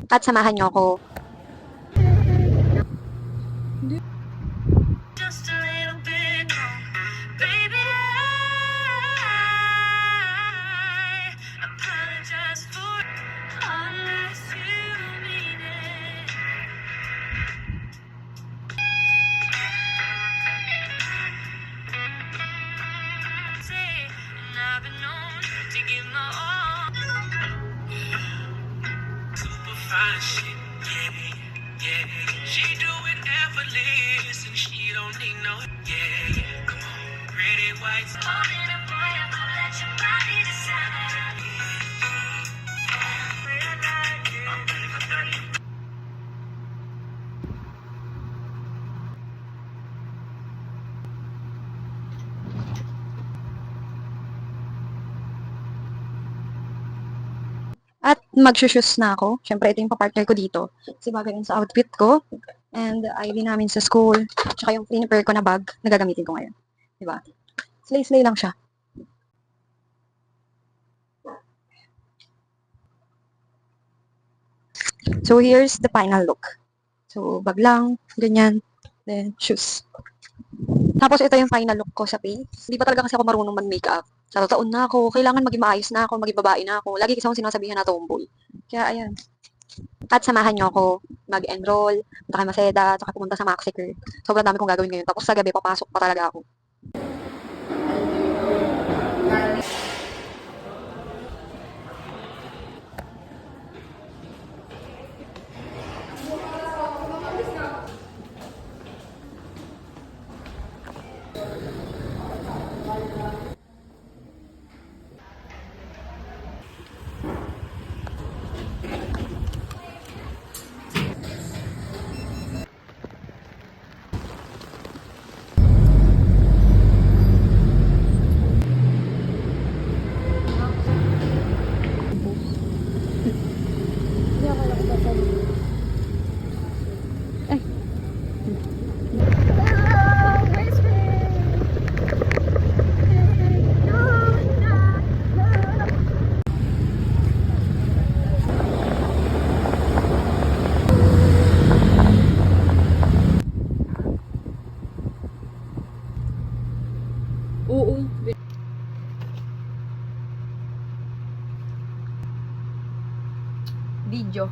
At samahan niyo ako. Just a little bit more. Baby, I apologize for unless you mean it. Say, and I've been known to give my all. Super fine shit, yeah, yeah. She do it effortless and she don't need no, yeah, yeah. Come on, pretty white. Holding a boy, I'm gonna let your body decide. At magshushoes na ako. Siyempre, ito yung papartner ko dito. Kasi bagay yun sa outfit ko. And ID namin sa school. Tsaka yung prepare ko na bag na gagamitin ko ngayon. Diba? Slay-slay lang siya. So, here's the final look. So, bag lang, ganyan. Then, shoes. Tapos, ito yung final look ko sa face. Hindi pa talaga kasi ako marunong man-makeup. Sa taon na ako, kailangan maging maayos na ako, maging babae na ako. Lagi kasi akong sinasabihan na tomboy. Kaya, ayan. At samahan niyo ako mag-enroll, punta kay Maseda, tsaka pumunta sa Maxiker. Sobrang dami kong gagawin ngayon. Tapos sa gabi, papasok pa talaga ako. Oo. Video.